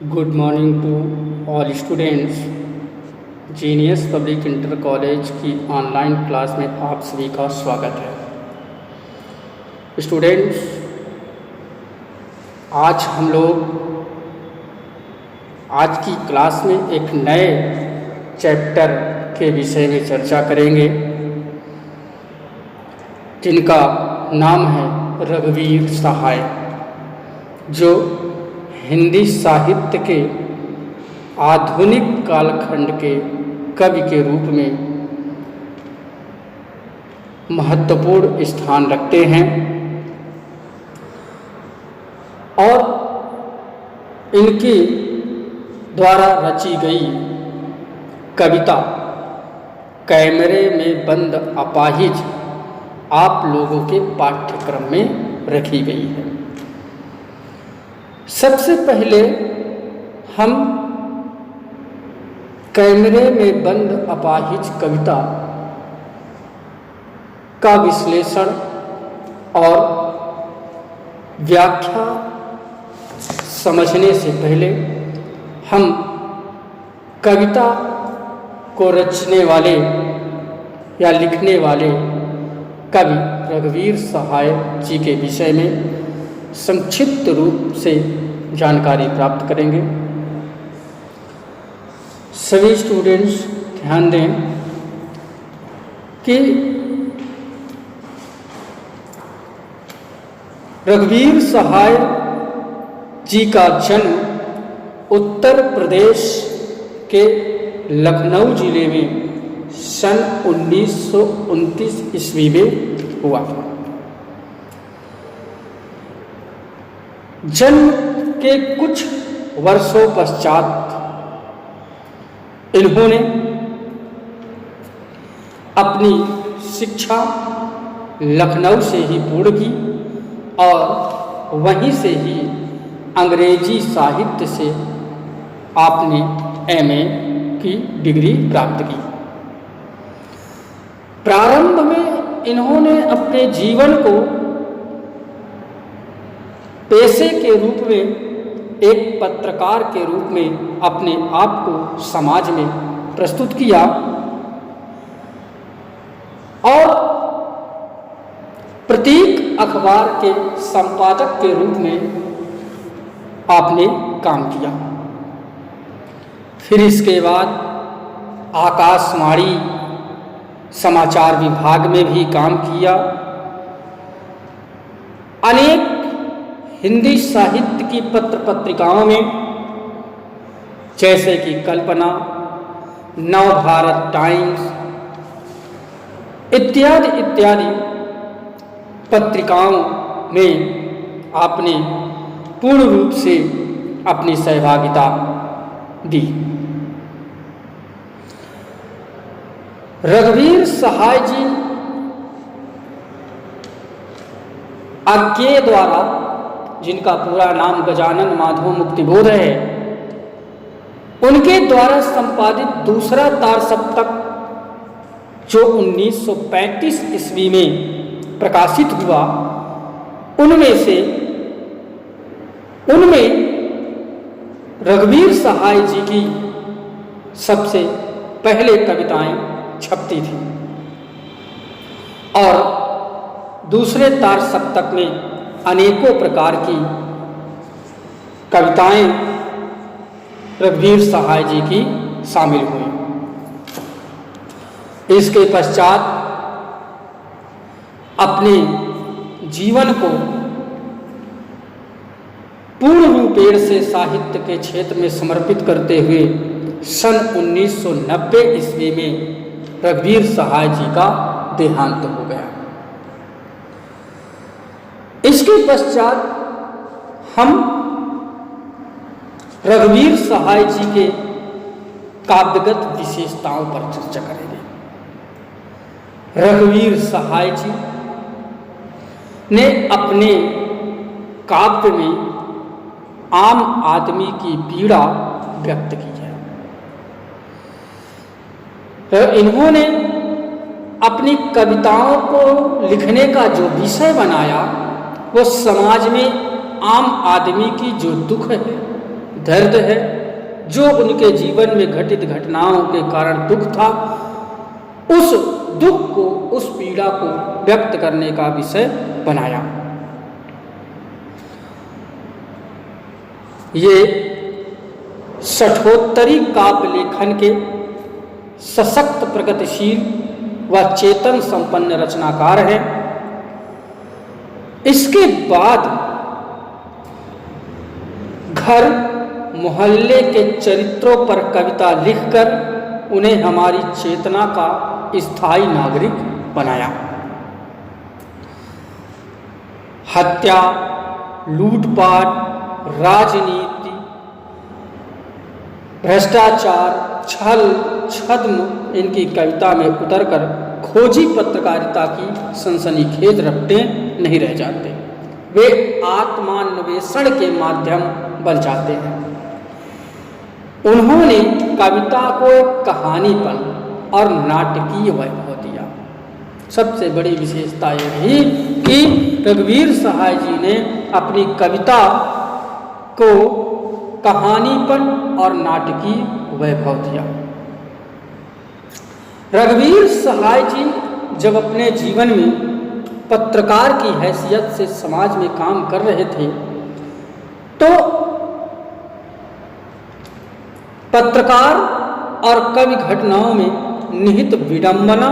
Good morning to all students. Genius Public Inter College की online class में आप सभी का स्वागत है। स्टूडेंट्स, आज हम लोग आज की क्लास में एक नए चैप्टर के विषय में चर्चा करेंगे जिनका नाम है रघुवीर सहाय, जो हिंदी साहित्य के आधुनिक कालखंड के कवि के रूप में महत्वपूर्ण स्थान रखते हैं और इनके द्वारा रची गई कविता कैमरे में बंद अपाहिज आप लोगों के पाठ्यक्रम में रखी गई है। सबसे पहले हम कैमरे में बंद अपाहिज कविता का विश्लेषण और व्याख्या समझने से पहले हम कविता को रचने वाले या लिखने वाले कवि रघुवीर सहाय जी के विषय में संक्षिप्त रूप से जानकारी प्राप्त करेंगे। सभी स्टूडेंट्स ध्यान दें कि रघुवीर सहाय जी का जन्म उत्तर प्रदेश के लखनऊ जिले में सन 1929 ईस्वी में हुआ। जन्म के कुछ वर्षों पश्चात इन्होंने अपनी शिक्षा लखनऊ से ही पूर्ण की और वहीं से ही अंग्रेजी साहित्य से आपने एमए की डिग्री प्राप्त की। प्रारंभ में इन्होंने अपने जीवन को पेशे के रूप में एक पत्रकार के रूप में अपने आप को समाज में प्रस्तुत किया और प्रतीक अखबार के संपादक के रूप में आपने काम किया। फिर इसके बाद आकाशवाणी समाचार विभाग में भी काम किया। अनेक हिंदी साहित्य की पत्र पत्रिकाओं में जैसे कि कल्पना, नवभारत टाइम्स इत्यादि इत्यादि पत्रिकाओं में आपने पूर्ण रूप से अपनी सहभागिता दी। रघुवीर सहाय जी आज्ञे द्वारा, जिनका पूरा नाम गजानन माधव मुक्तिबोध है, उनके द्वारा संपादित दूसरा तार सप्तक जो 1935 ईस्वी में प्रकाशित हुआ, उनमें रघुवीर सहाय जी की सबसे पहले कविताएं छपती थी और दूसरे तार सप्तक में अनेकों प्रकार की कविताएं रघुवीर सहाय जी की शामिल हुई। इसके पश्चात अपने जीवन को पूर्ण रूपेण से साहित्य के क्षेत्र में समर्पित करते हुए सन 1990 ईस्वी में रघुवीर सहाय जी का देहांत हो गया। इसके पश्चात हम रघुवीर सहाय जी के काव्यगत विशेषताओं पर चर्चा करेंगे। रघुवीर सहाय जी ने अपने काव्य में आम आदमी की पीड़ा व्यक्त की है। तो इन्होंने अपनी कविताओं को लिखने का जो विषय बनाया वो समाज में आम आदमी की जो दुख है, दर्द है, जो उनके जीवन में घटित घटनाओं के कारण दुख था, उस दुख को, उस पीड़ा को व्यक्त करने का विषय बनाया। ये षठोत्तरी काव्य लेखन के सशक्त, प्रगतिशील व चेतन संपन्न रचनाकार हैं। इसके बाद घर मोहल्ले के चरित्रों पर कविता लिखकर उन्हें हमारी चेतना का स्थायी नागरिक बनाया। हत्या, लूटपाट, राजनीति, भ्रष्टाचार, छल, छद्म इनकी कविता में उतरकर खोजी पत्रकारिता की सनसनीखेज रपटें नहीं रह जाते, वे आत्मान्वेषण के माध्यम बन जाते हैं। उन्होंने कविता को एक कहानीपन और नाटकीय वैभव दिया। सबसे बड़ी विशेषता ये रही कि रघुवीर सहाय जी ने अपनी कविता को कहानीपन और नाटकीय वैभव दिया। रघुवीर सहाय जी जब अपने जीवन में पत्रकार की हैसियत से समाज में काम कर रहे थे, तो पत्रकार और कवि घटनाओं में निहित विडंबना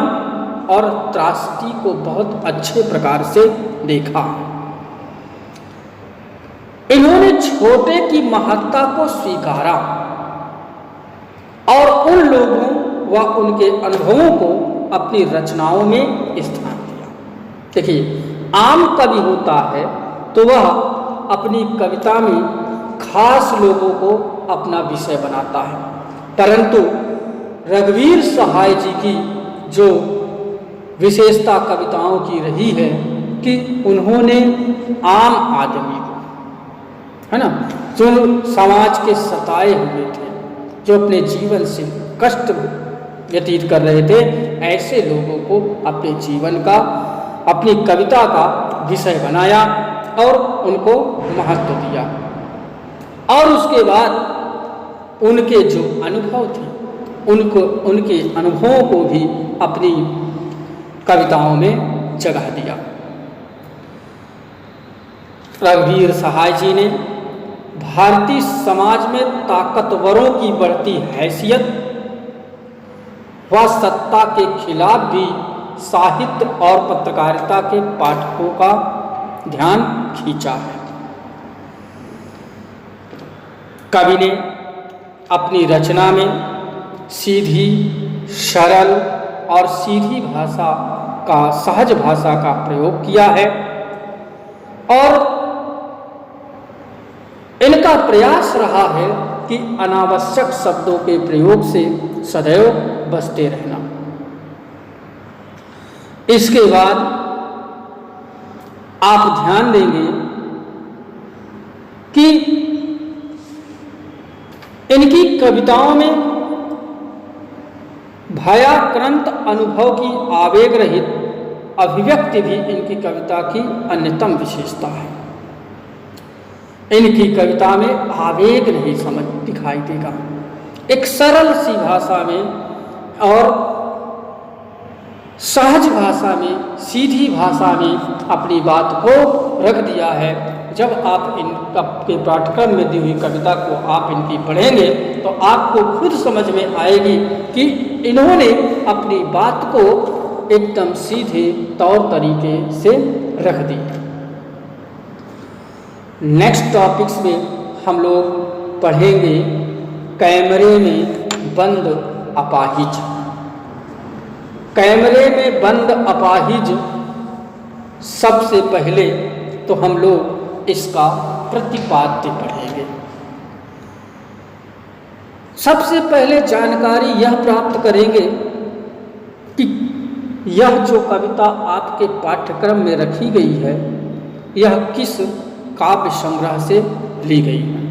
और त्रासदी को बहुत अच्छे प्रकार से देखा। इन्होंने छोटे की महत्ता को स्वीकारा और उन लोगों व उनके अनुभवों को अपनी रचनाओं में स्थान दिया। देखिए, आम कवि होता है तो वह अपनी कविता में खास लोगों को अपना विषय बनाता है, परंतु रघुवीर सहाय जी की जो विशेषता कविताओं की रही है कि उन्होंने आम आदमी को, है ना, जो समाज के सताए हुए थे, जो अपने जीवन से कष्ट व्यतीत कर रहे थे, ऐसे लोगों को अपने जीवन का, अपनी कविता का विषय बनाया और उनको महत्व दिया। और उसके बाद उनके जो अनुभव थे, उनके अनुभवों को भी अपनी कविताओं में जगह दिया। रघुवीर सहाय जी ने भारतीय समाज में ताकतवरों की बढ़ती हैसियत व सत्ता के खिलाफ भी साहित्य और पत्रकारिता के पाठकों का ध्यान खींचा है। कवि ने अपनी रचना में सीधी, सरल और सीधी भाषा का, सहज भाषा का प्रयोग किया है और इनका प्रयास रहा है कि अनावश्यक शब्दों के प्रयोग से सदैव बचते रहना। इसके बाद आप ध्यान देंगे कि इनकी कविताओं में भयाक्रांत अनुभव की आवेग रहित अभिव्यक्ति भी इनकी कविता की अन्यतम विशेषता है। इनकी कविता में आवेग नहीं समझ दिखाई देगा, एक सरल सी भाषा में और सहज भाषा में, सीधी भाषा में अपनी बात को रख दिया है। जब आप इन आपके पाठ्यक्रम में दी हुई कविता को आप इनकी पढ़ेंगे तो आपको खुद समझ में आएगी कि इन्होंने अपनी बात को एकदम सीधे तौर तरीके से रख दी। नेक्स्ट टॉपिक्स में हम लोग पढ़ेंगे कैमरे में बंद अपाहिज। कैमरे में बंद अपाहिज, सबसे पहले तो हम लोग इसका प्रतिपाद्य पढ़ेंगे। सबसे पहले जानकारी यह प्राप्त करेंगे कि यह जो कविता आपके पाठ्यक्रम में रखी गई है, यह किस काव्य संग्रह से ली गई है।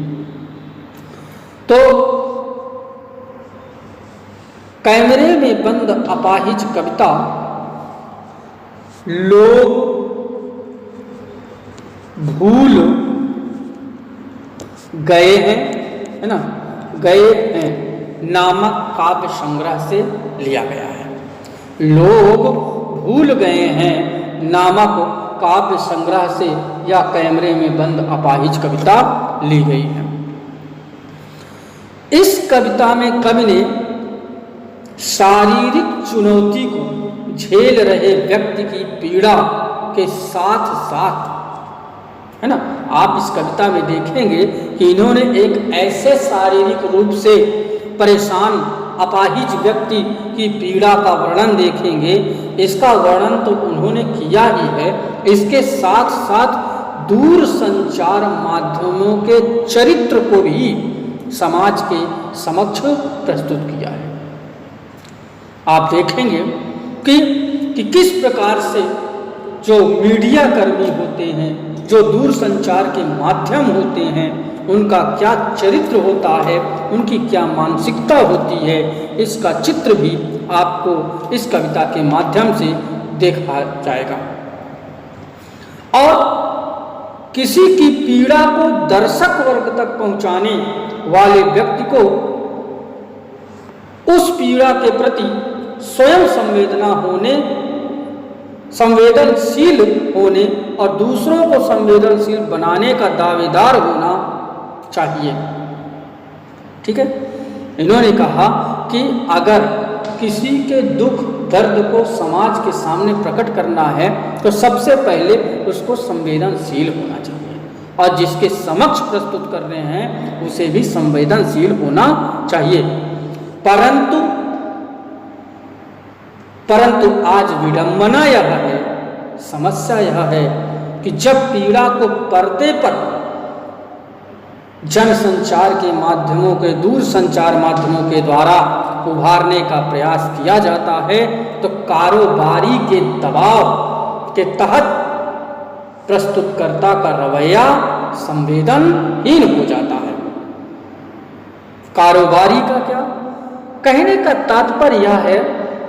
तो कैमरे में बंद अपाहिज कविता लोग भूल गए हैं है ना, गए हैं नामक काव्य संग्रह से लिया गया है। लोग भूल गए हैं नामक काव्य संग्रह से या कैमरे में बंद अपाहिज कविता ली गई है। इस कविता में कवि ने शारीरिक चुनौती को झेल रहे व्यक्ति की पीड़ा के साथ साथ, है ना, आप इस कविता में देखेंगे कि इन्होंने एक ऐसे शारीरिक रूप से परेशान अपाहिज व्यक्ति की पीड़ा का वर्णन देखेंगे। इसका वर्णन तो उन्होंने किया ही है, इसके साथ साथ दूर संचार माध्यमों के चरित्र को भी समाज के समक्ष प्रस्तुत किया है। आप देखेंगे कि किस प्रकार से जो मीडिया कर्मी होते हैं, जो दूर संचार के माध्यम होते हैं, उनका क्या चरित्र होता है, उनकी क्या मानसिकता होती है, इसका चित्र भी आपको इस कविता के माध्यम से देखा जाएगा। और किसी की पीड़ा को दर्शक वर्ग तक पहुंचाने वाले व्यक्ति को उस पीड़ा के प्रति स्वयं संवेदनशील होने और दूसरों को संवेदनशील बनाने का दावेदार होना चाहिए। ठीक है, इन्होंने कहा कि अगर किसी के दुख दर्द को समाज के सामने प्रकट करना है तो सबसे पहले उसको संवेदनशील होना चाहिए, और जिसके समक्ष प्रस्तुत कर रहे हैं उसे भी संवेदनशील होना चाहिए। परंतु आज विडंबना यह है, समस्या यह है कि जब पीड़ा को पर्दे पर जनसंचार के माध्यमों के, दूर संचार माध्यमों के द्वारा उभारने का प्रयास किया जाता है तो कारोबारी के दबाव के तहत प्रस्तुतकर्ता का रवैया संवेदनहीन हो जाता है। कारोबारी का क्या कहने का तात्पर्य यह है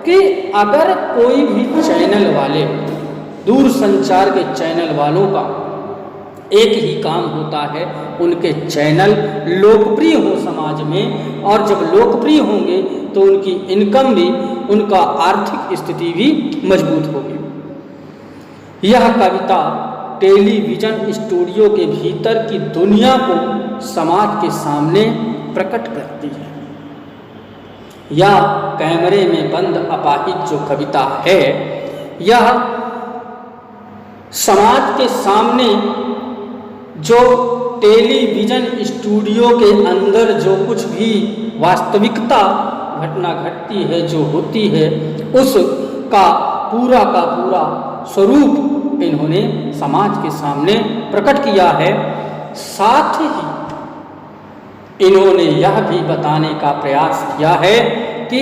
कि अगर कोई भी चैनल वाले, दूर संचार के चैनल वालों का एक ही काम होता है, उनके चैनल लोकप्रिय हो समाज में, और जब लोकप्रिय होंगे तो उनकी इनकम भी, उनका आर्थिक स्थिति भी मजबूत होगी। यह कविता टेलीविजन स्टूडियो के भीतर की दुनिया को समाज के सामने प्रकट करती है। यह कैमरे में बंद अपाहिज जो कविता है, यह समाज के सामने जो टेलीविजन स्टूडियो के अंदर जो कुछ भी वास्तविकता घटना घटती है, जो होती है, उसका पूरा का पूरा स्वरूप इन्होंने समाज के सामने प्रकट किया है। साथ ही इन्होंने यह भी बताने का प्रयास किया है कि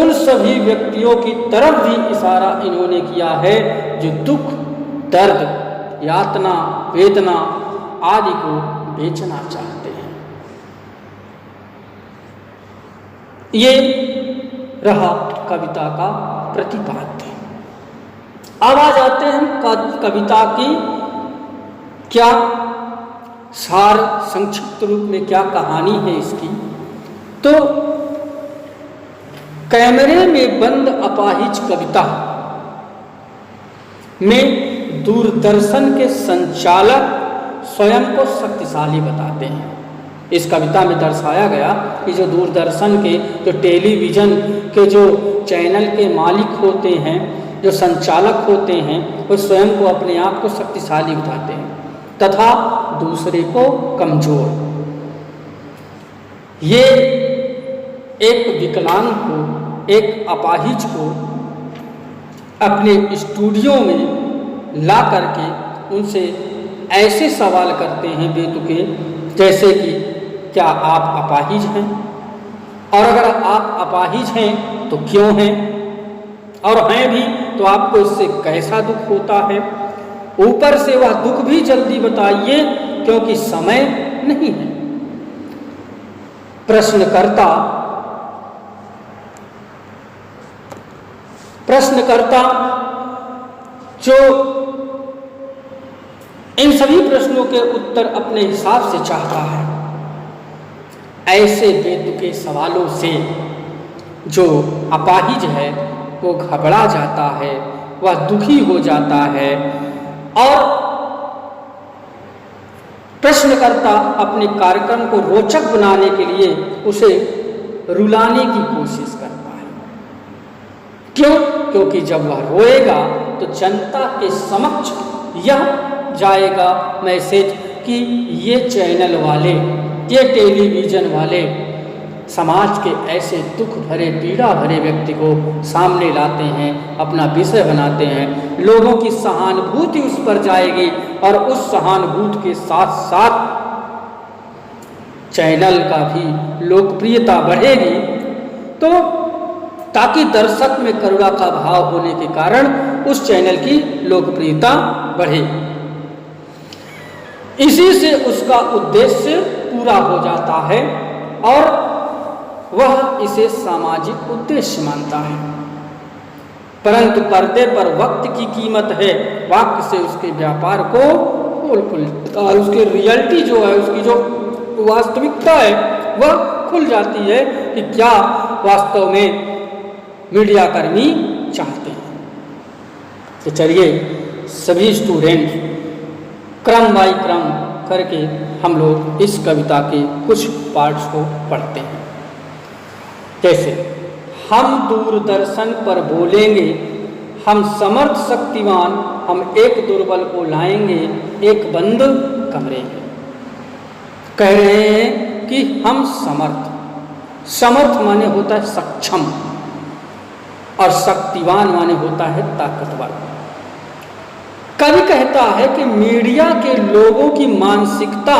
उन सभी व्यक्तियों की तरफ भी इशारा इन्होंने किया है जो दुख, दर्द, यातना, वेदना आदि को बेचना चाहते हैं। ये रहा कविता का प्रतिपाद्य। अब आ जाते हैं कविता की क्या सार, संक्षिप्त रूप में क्या कहानी है इसकी। तो कैमरे में बंद अपाहिज कविता में दूरदर्शन के संचालक स्वयं को शक्तिशाली बताते हैं। इस कविता में दर्शाया गया कि जो दूरदर्शन के, जो टेलीविज़न के जो चैनल के मालिक होते हैं, जो संचालक होते हैं, वो स्वयं को, अपने आप को शक्तिशाली बताते हैं तथा दूसरे को कमजोर। ये एक विकलांग को, एक अपाहिज को अपने स्टूडियो में ला करके उनसे ऐसे सवाल करते हैं बेतुके, जैसे कि क्या आप अपाहिज हैं, और अगर आप अपाहिज हैं तो क्यों हैं, और हैं भी तो आपको इससे कैसा दुख होता है। ऊपर से वह दुख भी जल्दी बताइए क्योंकि समय नहीं है। प्रश्नकर्ता जो इन सभी प्रश्नों के उत्तर अपने हिसाब से चाहता है, ऐसे बेतुके सवालों से जो अपाहिज है वो घबरा जाता है, वह दुखी हो जाता है और प्रश्नकर्ता अपने कार्यक्रम को रोचक बनाने के लिए उसे रुलाने की कोशिश करता है। क्यों? क्योंकि जब वह रोएगा तो जनता के समक्ष यह जाएगा मैसेज कि ये चैनल वाले, ये टेलीविज़न वाले समाज के ऐसे दुख भरे, पीड़ा भरे व्यक्ति को सामने लाते हैं, अपना विषय बनाते हैं। लोगों की सहानुभूति उस पर जाएगी और उस सहानुभूति के साथ साथ चैनल का भी लोकप्रियता बढ़ेगी, तो ताकि दर्शक में करुणा का भाव होने के कारण उस चैनल की लोकप्रियता बढ़े। इसी से उसका उद्देश्य पूरा हो जाता है और वह इसे सामाजिक उद्देश्य मानता है। परंतु पर्दे पर वक्त की कीमत है, वाक्य से उसके व्यापार को खोल खुलता है, उसकी रियलिटी जो है, उसकी जो वास्तविकता है वह खुल जाती है कि क्या वास्तव में मीडिया कर्मी चाहते हैं। तो चलिए सभी स्टूडेंट क्रम बाई क्रम करके हम लोग इस कविता के कुछ पार्ट्स को पढ़ते हैं। जैसे हम दूरदर्शन पर बोलेंगे, हम समर्थ शक्तिमान, हम एक दुर्बल को लाएंगे एक बंद कमरे में। कह रहे हैं कि हम समर्थ, समर्थ माने होता है सक्षम और शक्तिवान माने होता है ताकतवर। कवि कहता है कि मीडिया के लोगों की मानसिकता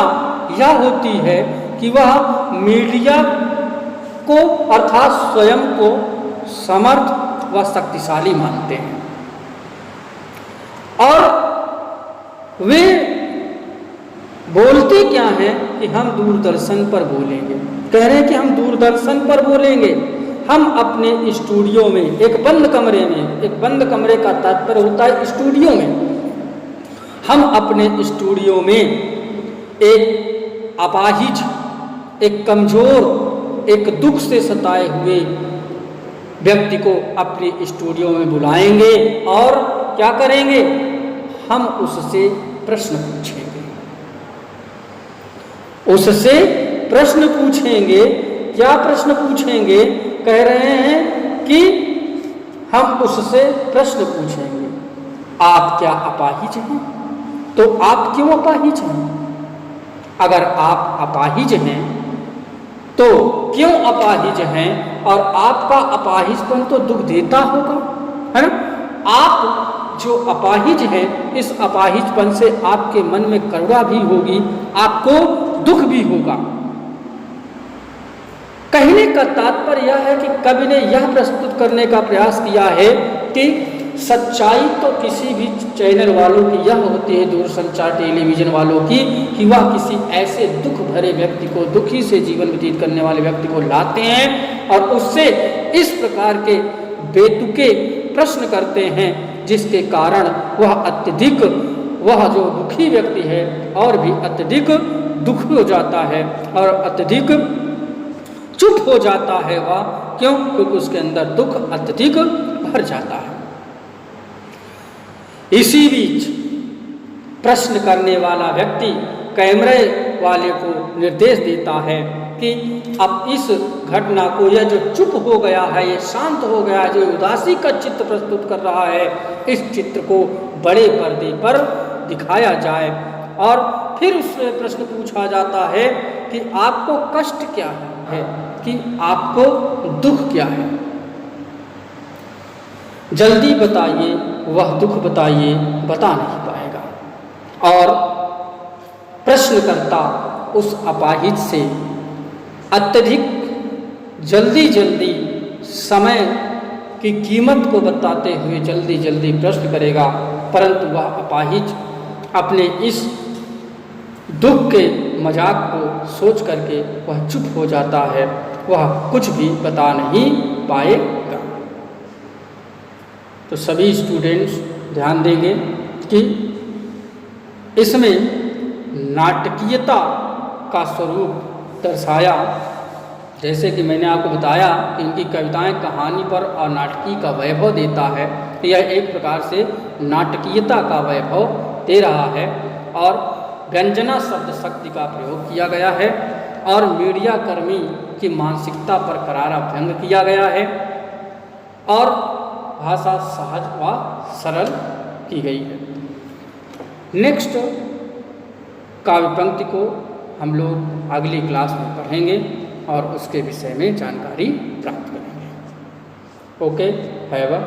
यह होती है कि वह मीडिया को अर्थात स्वयं को समर्थ व शक्तिशाली मानते हैं और वे बोलते क्या हैं कि हम दूरदर्शन पर बोलेंगे। कह रहे हैं कि हम दूरदर्शन पर बोलेंगे, हम अपने स्टूडियो में एक बंद कमरे में, एक बंद कमरे का तात्पर्य होता है स्टूडियो में, हम अपने स्टूडियो में एक अपाहिज, एक कमजोर, एक दुख से सताए हुए व्यक्ति को अपने स्टूडियो में बुलाएंगे और क्या करेंगे? हम उससे प्रश्न पूछेंगे, उससे प्रश्न पूछेंगे। क्या प्रश्न पूछेंगे? कह रहे हैं कि हम उससे प्रश्न पूछेंगे, आप क्या अपाहिज हैं? तो आप क्यों अपाहिज हैं? अगर आप अपाहिज हैं तो क्यों अपाहिज हैं? और आपका अपाहिजपन तो दुख देता होगा, है ना? आप जो अपाहिज हैं, इस अपाहिजपन से आपके मन में करुणा भी होगी, आपको दुख भी होगा। कहने का तात्पर्य यह है कि कवि ने यह प्रस्तुत करने का प्रयास किया है कि सच्चाई तो किसी भी चैनल वालों की यह होती है, दूरसंचार टेलीविज़न वालों की, कि वह किसी ऐसे दुख भरे व्यक्ति को, दुखी से जीवन व्यतीत करने वाले व्यक्ति को लाते हैं और उससे इस प्रकार के बेतुके प्रश्न करते हैं जिसके कारण वह अत्यधिक, वह जो दुखी व्यक्ति है और भी अत्यधिक दुखी हो जाता है और अत्यधिक चुप हो जाता है। वह क्यों? क्योंकि उसके अंदर दुख अत्यधिक भर जाता है। इसी बीच प्रश्न करने वाला व्यक्ति कैमरे वाले को निर्देश देता है कि अब इस घटना को, यह जो चुप हो गया है, ये शांत हो गया है, जो उदासी का चित्र प्रस्तुत कर रहा है, इस चित्र को बड़े पर्दे पर दिखाया जाए। और फिर उससे प्रश्न पूछा जाता है कि आपको कष्ट क्या है, कि आपको दुख क्या है, जल्दी बताइए, वह दुख बताइए, बता नहीं पाएगा। और प्रश्नकर्ता उस अपाहिज से अत्यधिक जल्दी जल्दी समय की कीमत को बताते हुए जल्दी जल्दी प्रश्न करेगा, परंतु वह अपाहिज अपने इस दुख के मजाक को सोच करके वह चुप हो जाता है, वह कुछ भी बता नहीं पाएगा। तो सभी स्टूडेंट्स ध्यान देंगे कि इसमें नाटकीयता का स्वरूप दर्शाया जैसे कि मैंने आपको बताया कि इनकी कविताएं कहानी पर और नाटकीय का वैभव देता है, तो यह एक प्रकार से नाटकीयता का वैभव दे रहा है। और व्यंजना शब्द शक्ति का प्रयोग किया गया है और मीडिया कर्मी की मानसिकता पर करारा व्यंग किया गया है और भाषा सहज व सरल की गई है। नेक्स्ट काव्य पंक्ति को हम लोग अगली क्लास में पढ़ेंगे और उसके विषय में जानकारी प्राप्त करेंगे। Okay, have a